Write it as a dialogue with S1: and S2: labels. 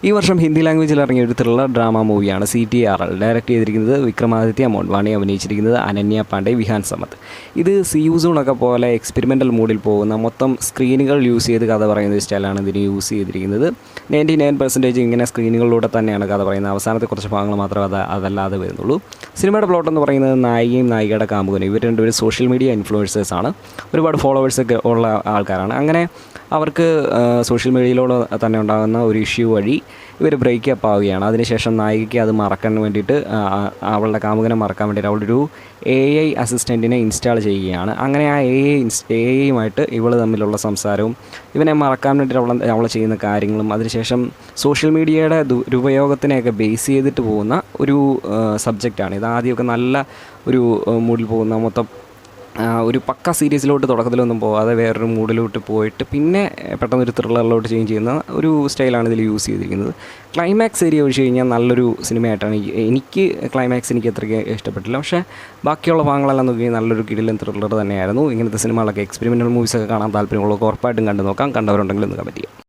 S1: ഈ വർഷം ഹിന്ദി ലാംഗ്വേജിൽ ഇറങ്ങിയ ഒരു ത്രില്ലർ ഡ്രാമ മൂവിയാണ് CTRL. ഡയറക്റ്റ് ചെയ്തിരിക്കുന്നത് വിക്രമാദിത്യ മോഡ്വാണി, അഭിനയിച്ചിരിക്കുന്നത് അനന്യ പാണ്ഡെ, വിഹാൻ സമത്ത്. ഇത് CU സോണൊക്കെ പോലെ എക്സ്പെരിമെൻ്റൽ മൂഡിൽ പോകുന്ന മൊത്തം സ്ക്രീനുകൾ യൂസ് ചെയ്ത് കഥ പറയുന്ന ഒരു സ്റ്റൈലാണ് ഇതിന് യൂസ് ചെയ്തിരിക്കുന്നത്. 99% ഇങ്ങനെ സ്ക്രീനുകളിലൂടെ തന്നെയാണ് കഥ പറയുന്നത്. അവസാനത്തെ കുറച്ച് ഭാഗങ്ങൾ മാത്രമേ അതല്ലാതെ വരുന്നുള്ളൂ. സിനിമയുടെ പ്ലോട്ട് എന്ന് പറയുന്നത് നായികയും നായികയുടെ കാമുകനും ഇവർ രണ്ടുപേരും സോഷ്യൽ മീഡിയ ഇൻഫ്ലുവൻസേഴ്സാണ്. ഒരുപാട് ഫോളോവേഴ്സൊക്കെ ഉള്ള ആൾക്കാരാണ്. അങ്ങനെ അവർക്ക് സോഷ്യൽ മീഡിയയിലൂടെ തന്നെ ഉണ്ടാകുന്ന ഒരു ഇഷ്യൂ വഴി ഇവർ ബ്രേക്കപ്പ് ആവുകയാണ്. അതിനുശേഷം നായികയ്ക്ക് അത് മറക്കാൻ വേണ്ടിയിട്ട്, അവളുടെ കാമുകനെ മറക്കാൻ വേണ്ടിയിട്ട് അവളൊരു AI അസിസ്റ്റൻറ്റിനെ ഇൻസ്റ്റാൾ ചെയ്യുകയാണ്. അങ്ങനെ ആ AIയുമായിട്ട് ഇവൾ തമ്മിലുള്ള സംസാരവും ഇവനെ മറക്കാൻ വേണ്ടിയിട്ട് അവൾ ചെയ്യുന്ന കാര്യങ്ങളും അതിനുശേഷം സോഷ്യൽ മീഡിയയുടെ ദുരുപയോഗത്തിനെയൊക്കെ ബേസ് ചെയ്തിട്ട് പോകുന്ന ഒരു സബ്ജക്റ്റാണ്. ഇത് ആദ്യമൊക്കെ നല്ല ഒരു മൂഡിൽ പോകുന്ന മൊത്തം ഒരു പക്ക സീരീസിലോട്ട് തുടക്കത്തിലൊന്നും പോകാതെ വേറൊരു മൂഡിലോട്ട് പോയിട്ട് പിന്നെ പെട്ടെന്നൊരു ത്രില്ലറിലോട്ട് ചേഞ്ച് ചെയ്യുന്ന ഒരു സ്റ്റൈലാണ് ഇതിൽ യൂസ് ചെയ്തിരിക്കുന്നത്. ക്ലൈമാക്സ് ഏരിയ ഒഴിച്ച് കഴിഞ്ഞാൽ നല്ലൊരു സിനിമയായിട്ടാണ് എനിക്ക് ക്ലൈമാക്സ് എനിക്ക് അത്രയ്ക്ക് ഇഷ്ടപ്പെട്ടില്ല. പക്ഷേ ബാക്കിയുള്ള ഭാഗങ്ങളെല്ലാം നോക്കി നല്ലൊരു കിടിലൻ ത്രില്ലർ തന്നെയായിരുന്നു. ഇങ്ങനത്തെ സിനിമകളൊക്കെ എക്സ്പെരിമെൻ്റൽ മൂവീസൊക്കെ കാണാൻ താല്പര്യമുള്ളവർക്ക് ഉറപ്പായിട്ടും കണ്ടു നോക്കാം. കണ്ടവരുണ്ടെങ്കിൽ ഒന്ന് കമൻറ്റ് ചെയ്യാം.